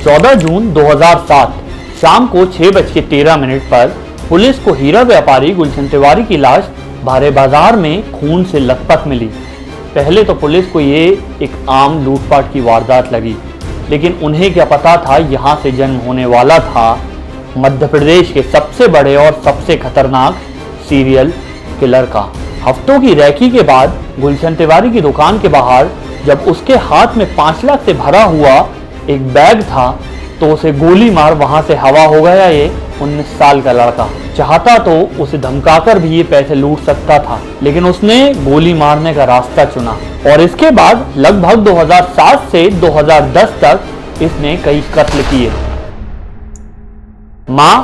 14 जून 2007 शाम को 6:13 पर पुलिस को हीरा व्यापारी गुलशन तिवारी की लाश भारे बाजार में खून से लथपथ मिली। पहले तो पुलिस को ये एक आम लूटपाट की वारदात लगी, लेकिन उन्हें क्या पता था यहाँ से जन्म होने वाला था मध्य प्रदेश के सबसे बड़े और सबसे खतरनाक सीरियल किलर का। हफ्तों की रैकी के बाद गुलशन तिवारी की दुकान के बाहर जब उसके हाथ में 5 लाख से भरा हुआ एक बैग था तो उसे गोली मार वहां से हवा हो गया। ये 19 साल का लड़का चाहता तो उसे धमकाकर भी ये पैसे लूट सकता था, लेकिन उसने गोली मारने का रास्ता चुना और इसके बाद लगभग 2007 से 2010 तक इसने कई कत्ल किए। माँ,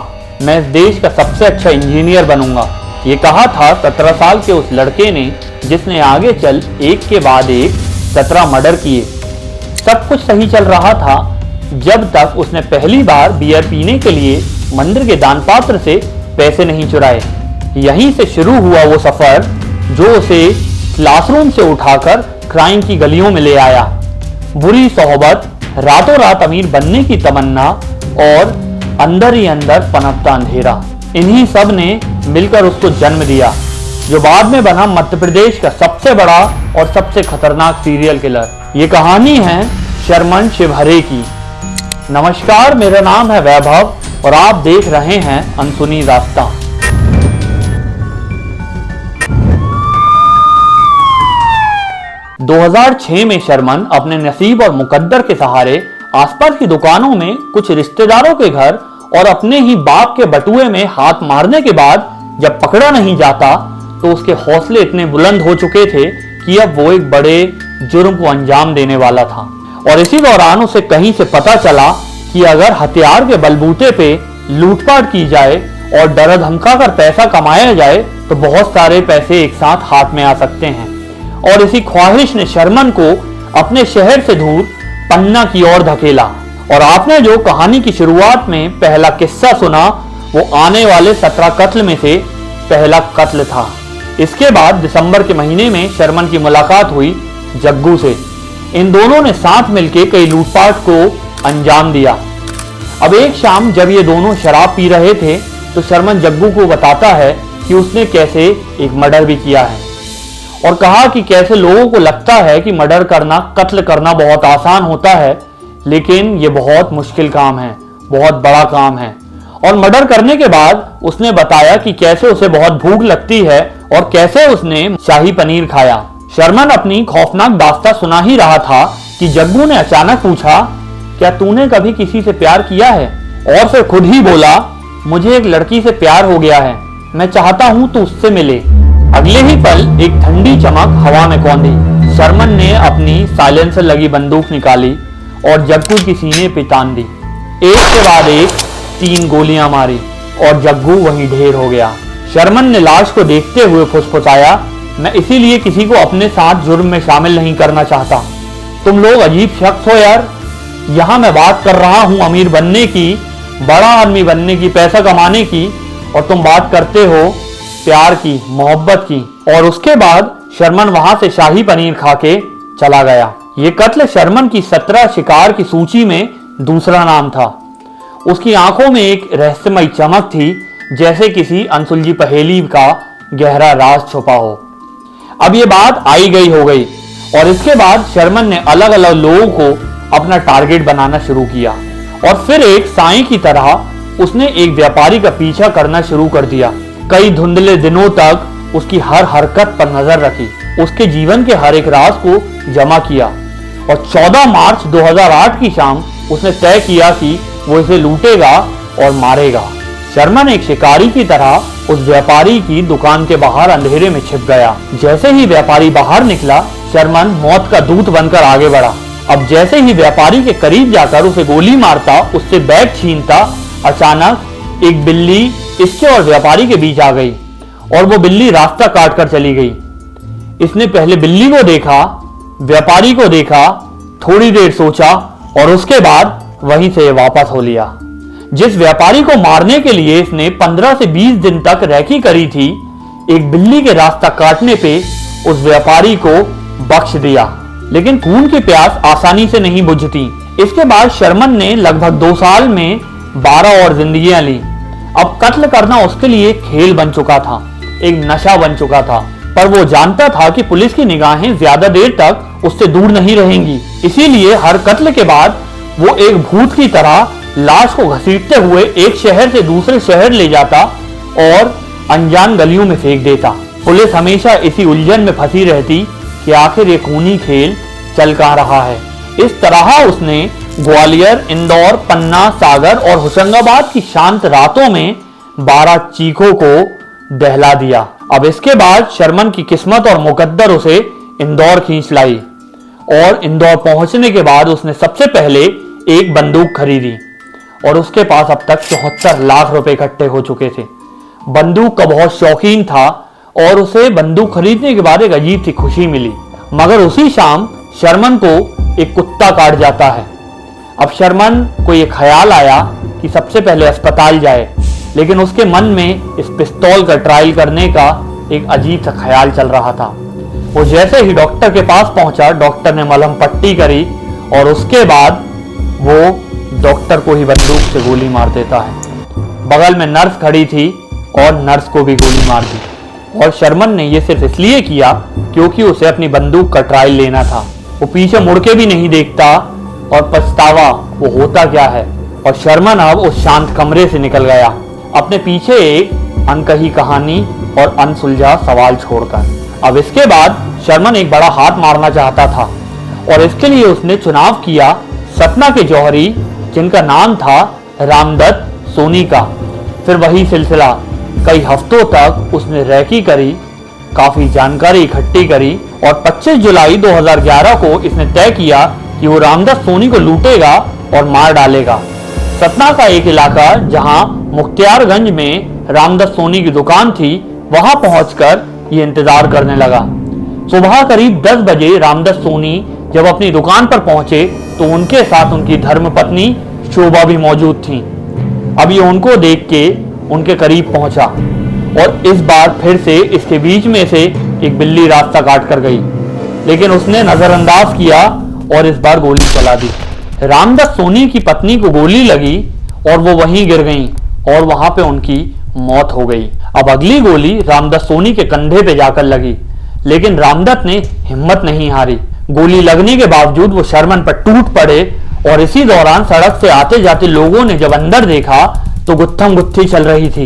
मैं इस देश का सबसे अच्छा इंजीनियर बनूंगा, ये कहा था 17 साल के उस लड़के ने, जिसने आगे चल एक के बाद एक 17 मर्डर किए। सब कुछ सही चल रहा था जब तक उसने पहली बार बियर पीने के लिए मंदिर के दान पात्र से पैसे नहीं चुराए। यहीं से शुरू हुआ वो सफर जो उसे क्लासरूम से उठाकर क्राइम की गलियों में ले आया। बुरी सोहबत, रातों रात अमीर बनने की तमन्ना और अंदर ही अंदर पनपता अंधेरा, इन्हीं सब ने मिलकर उसको जन्म दिया, जो बाद में बना मध्य प्रदेश का सबसे बड़ा और सबसे खतरनाक सीरियल किलर। ये कहानी है शर्मन शिवहरे की। नमस्कार, मेरा नाम है वैभव और आप देख रहे हैं अनसुनी रास्ता। दो 2006 में शर्मन अपने नसीब और मुकद्दर के सहारे आसपास की दुकानों में कुछ रिश्तेदारों के घर और अपने ही बाप के बटुए में हाथ मारने के बाद जब पकड़ा नहीं जाता तो उसके हौसले इतने बुलंद हो चुके थे कि अब वो एक बड़े जुर्म को अंजाम देने वाला था। और इसी दौरान उसे कहीं से पता चला कि अगर हथियार के बलबूते पे लूटपाट की जाए और डर धमका कर पैसा कमाया जाए तो बहुत सारे पैसे एक साथ हाथ में आ सकते हैं। और इसी ख्वाहिश ने शर्मन को अपने शहर से दूर पन्ना की ओर धकेला। और आपने जो कहानी की शुरुआत में पहला किस्सा सुना वो आने वाले 17 कत्ल में से पहला कत्ल था। इसके बाद दिसंबर के महीने में शर्मन की मुलाकात हुई जग्गू से। इन दोनों ने साथ मिलकर कई लूटपाट को अंजाम दिया। अब एक शाम जब ये दोनों शराब पी रहे थे तो शर्मन जग्गू को बताता है कि उसने कैसे एक मर्डर भी किया है और कहा कि कैसे लोगों को लगता है कि मर्डर करना, कत्ल करना बहुत आसान होता है, लेकिन ये बहुत मुश्किल काम है, बहुत बड़ा काम है। और मर्डर करने के बाद उसने बताया कि कैसे उसे बहुत भूख लगती है और कैसे उसने शाही पनीर खाया। शर्मन अपनी खौफनाक दास्तां सुना ही रहा था कि जग्गू ने अचानक पूछा, क्या तूने कभी किसी से प्यार किया है? और फिर खुद ही बोला, मुझे एक लड़की से प्यार हो गया है, मैं चाहता हूं तू उससे मिले। अगले ही पल एक ठंडी चमक हवा में कौंधी। शर्मन ने अपनी साइलेंसर लगी बंदूक निकाली और जग्गू की सीने पे तान दी। एक के बाद एक 3 गोलियां मारी और जग्गू वहीं ढेर हो गया। शर्मन ने लाश को देखते हुए फुसफुसाया, मैं इसीलिए किसी को अपने साथ जुर्म में शामिल नहीं करना चाहता। तुम लोग अजीब शख्स हो यार। यहाँ मैं बात कर रहा हूँ अमीर बनने की, बड़ा आदमी बनने की, पैसा कमाने की, और तुम बात करते हो प्यार की, मोहब्बत की। और उसके बाद शर्मन वहां से शाही पनीर खा के चला गया। ये कत्ल शर्मन की 17 शिकार की सूची में दूसरा नाम था। उसकी आंखों में एक रहस्यमयी चमक थी, जैसे किसी अनसुलझी पहेली का गहरा राज छुपा हो। अब ये बात आई गई हो गई और इसके बाद शर्मन ने अलग अलग लोगों को अपना टारगेट बनाना शुरू किया और फिर एक सांई की तरह उसने एक व्यापारी का पीछा करना शुरू कर दिया। कई धुंधले दिनों तक उसकी हर हरकत पर नजर रखी, उसके जीवन के हर एक राज को जमा किया और 14 मार्च 2008 की शाम उसने तय किया कि वो इसे लूटेगा और मारेगा। शर्मन एक शिकारी की तरह उस व्यापारी की दुकान के बाहर अंधेरे में छिप गया। जैसे ही व्यापारी बाहर निकला, शर्मन मौत का दूत बनकर आगे बढ़ा। अब जैसे ही व्यापारी के करीब जाकर उसे गोली मारता, उससे बैग छीनता, अचानक एक बिल्ली इसके और व्यापारी के बीच आ गई और वो बिल्ली रास्ता काट कर चली गई। इसने पहले बिल्ली को देखा, व्यापारी को देखा, थोड़ी देर सोचा और उसके बाद वहीं से वापस हो लिया। जिस व्यापारी को मारने के लिए इसने 15 से 20 दिन तक रैकी करी थी, एक बिल्ली के रास्ता काटने पे उस व्यापारी को बख्श दिया। लेकिन खून की प्यास आसानी से नहीं बुझती। इसके बाद शर्मन ने लगभग 2 साल में 12 और जिंदगियां ली। अब कत्ल करना उसके लिए एक खेल बन चुका था, एक नशा बन चुका था, पर वो जानता था कि पुलिस की निगाहें ज्यादा देर तक उससे दूर नहीं रहेंगी। इसीलिए हर कत्ल के बाद वो एक भूत की तरह लाश को घसीटते हुए एक शहर से दूसरे शहर ले जाता और अनजान गलियों में फेंक देता। पुलिस हमेशा इसी उलझन में फंसी रहती कि आखिर ये खूनी खेल चल कहां रहा है। इस तरह उसने ग्वालियर, इंदौर, पन्ना, सागर और होशंगाबाद की शांत रातों में 12 चीखों को दहला दिया। अब इसके बाद शर्मन की किस्मत और मुकद्दर उसे इंदौर खींच लाई और इंदौर पहुंचने के बाद उसने सबसे पहले एक बंदूक खरीदी और उसके पास अब तक 74 लाख रुपए इकट्ठे हो चुके थे। बंदूक का बहुत शौकीन था और उसे बंदूक खरीदने के बाद एक अजीब सी खुशी मिली। मगर उसी शाम शर्मन को एक कुत्ता काट जाता है। अब शर्मन को यह ख्याल आया कि सबसे पहले अस्पताल जाए, लेकिन उसके मन में इस पिस्तौल का ट्रायल करने का एक अजीब सा ख्याल चल रहा था। वो जैसे ही डॉक्टर के पास पहुंचा, डॉक्टर ने मलहम पट्टी करी और उसके बाद वो डॉक्टर को ही बंदूक से गोली मार देता है। बगल में नर्स खड़ी थी और नर्स को भी गोली मार दी। और शर्मन ने यह सिर्फ इसलिए किया क्योंकि उसे अपनी बंदूक का ट्रायल लेना था। वो पीछे मुड़ के भी नहीं देखता और पछतावा वो होता क्या है। और शर्मन अब उस शांत कमरे से निकल गया, अपने पीछे एक अनकही कहानी और अनसुलझा सवाल छोड़कर। अब इसके बाद शर्मन एक बड़ा हाथ मारना चाहता था और इसके लिए उसने चुनाव किया सतना के जौहरी, जिनका नाम था रामदत्त सोनी का। फिर वही सिलसिला, कई हफ्तों तक उसने रैकी करी, काफी जानकारी इकट्ठी करी और 25 जुलाई 2011 को इसने तय किया कि वो रामदत्त सोनी को लूटेगा और मार डालेगा। सतना का एक इलाका जहां मुख्तियारगंज में रामदत्त सोनी की दुकान थी, वहां पहुंचकर ये इंतजार करने लगा। सुबह करीब 10 बजे रामदत्त सोनी जब अपनी दुकान पर पहुंचे तो उनके साथ उनकी धर्मपत्नी शोभा भी मौजूद थी। अब ये उनको देख के उनके करीब पहुंचा और इस बार फिर से इसके बीच में से एक बिल्ली रास्ता काट कर गई, लेकिन उसने नजरअंदाज किया और इस बार गोली चला दी। रामदत्त सोनी की पत्नी को गोली लगी और वो वहीं गिर गईं और वहां पे उनकी मौत हो गई। अब अगली गोली रामदत्त सोनी के कंधे पे जाकर लगी, लेकिन रामदत्त ने हिम्मत नहीं हारी। गोली लगने के बावजूद वो शर्मन पर टूट पड़े और इसी दौरान सड़क से आते जाते लोगों ने जब अंदर देखा तो गुत्थम गुत्थी चल रही थी।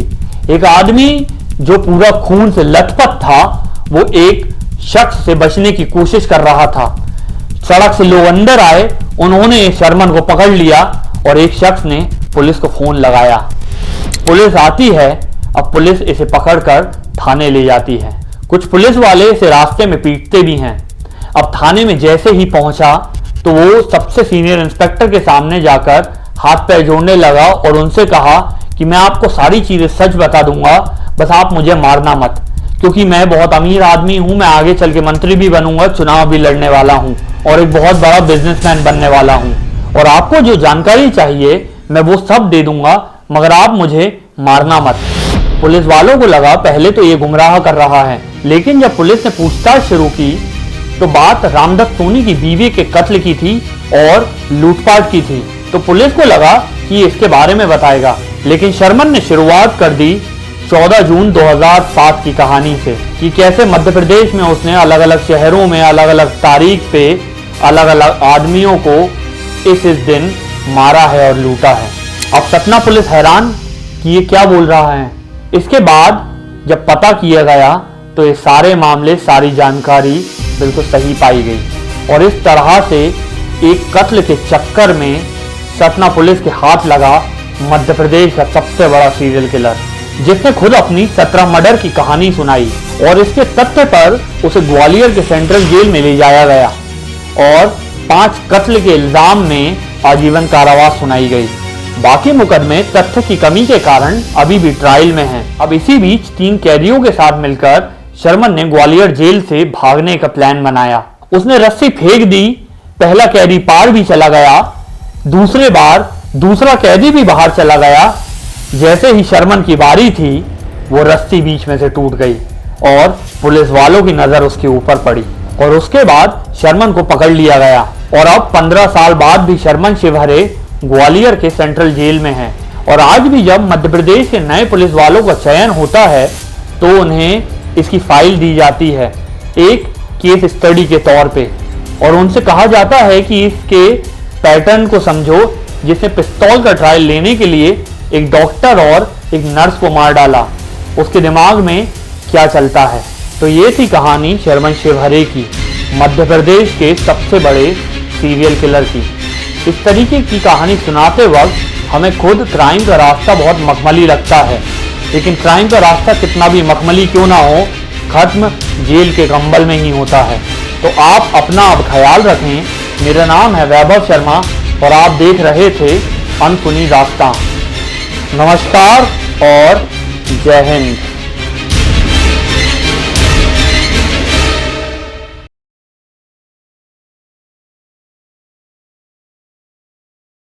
एक आदमी जो पूरा खून से लथपथ था, वो एक शख्स से बचने की कोशिश कर रहा था। सड़क से लोग अंदर आए, उन्होंने शर्मन को पकड़ लिया और एक शख्स ने पुलिस को फोन लगाया। पुलिस आती है। अब पुलिस इसे पकड़कर थाने ले जाती है। कुछ पुलिस वाले इसे रास्ते में पीटते भी हैं। अब थाने में जैसे ही पहुंचा तो वो सबसे सीनियर इंस्पेक्टर के सामने जाकर हाथ पैर जोड़ने लगा और उनसे कहा कि मैं आपको सारी चीजें सच बता दूंगा, बस आप मुझे मारना मत, क्योंकि मैं बहुत अमीर आदमी हूं, मैं आगे चल के मंत्री भी बनूंगा, चुनाव भी लड़ने वाला हूं और एक बहुत बड़ा बिजनेसमैन बनने वाला हूं और आपको जो जानकारी चाहिए मैं वो सब दे दूंगा, मगर आप मुझे मारना मत। पुलिस वालों को लगा पहले तो ये गुमराह कर रहा है, लेकिन जब पुलिस ने पूछताछ शुरू की तो बात रामदत्त सोनी की बीवी के कत्ल की थी और लूटपाट की थी। तो पुलिस को लगा कि इसके बारे में बताएगा, लेकिन शर्मन ने शुरुआत कर दी 14 जून 2007 की कहानी से कि कैसे मध्य प्रदेश में उसने अलग अलग शहरों में अलग अलग तारीख पे अलग अलग आदमियों को इस दिन मारा है और लूटा है। अब सतना पुलिस हैरान कि ये क्या बोल रहा है। इसके बाद जब पता किया गया तो ये सारे मामले, सारी जानकारी बिल्कुल सही पाई गई और इस तरह से एक कत्ल के चक्कर में सतना पुलिस के हाथ लगा मध्य प्रदेश का सबसे बड़ा सीरियल किलर, जिसने खुद अपनी 17 मर्डर की कहानी सुनाई और इसके तथ्य पर उसे ग्वालियर के सेंट्रल जेल में ले जाया गया और 5 कत्ल के इल्जाम में आजीवन कारावास सुनाई गई। बाकी मुकदमे तथ्य की कमी के कारण अभी भी ट्रायल में हैं। अब इसी बीच 3 कैदियों के साथ मिलकर शर्मन ने ग्वालियर जेल से भागने का प्लान बनाया। उसने रस्सी फेंक दी, पहला कैदी पार भी चला गया, दूसरे बार दूसरा कैदी भी बाहर चला गया। जैसे ही शर्मन की बारी थी वो रस्सी बीच में से टूट गई और पुलिस वालों की नजर उसके ऊपर पड़ी और उसके बाद शर्मन को पकड़ लिया गया और अब 15 साल बाद भी शर्मन शिवहरे ग्वालियर के सेंट्रल जेल में है। और आज भी जब मध्य प्रदेश के नए पुलिस वालों का चयन होता है तो उन्हें इसकी फाइल दी जाती है एक केस स्टडी के तौर पे, और उनसे कहा जाता है कि इसके पैटर्न को समझो जिसने पिस्तौल का ट्रायल लेने के लिए एक डॉक्टर और एक नर्स को मार डाला, उसके दिमाग में क्या चलता है। तो ये थी कहानी शर्मन शिवहरे की, मध्य प्रदेश के सबसे बड़े सीरियल किलर की। इस तरीके की कहानी सुनाते वक्त हमें खुद क्राइम का रास्ता बहुत मखमली लगता है, लेकिन क्राइम का रास्ता कितना भी मखमली क्यों ना हो, खत्म जेल के कंबल में ही होता है। तो आप अपना अब ख्याल रखें। मेरा नाम है वैभव शर्मा और आप देख रहे थे अनसुनी दास्तां। नमस्कार और जय हिंद।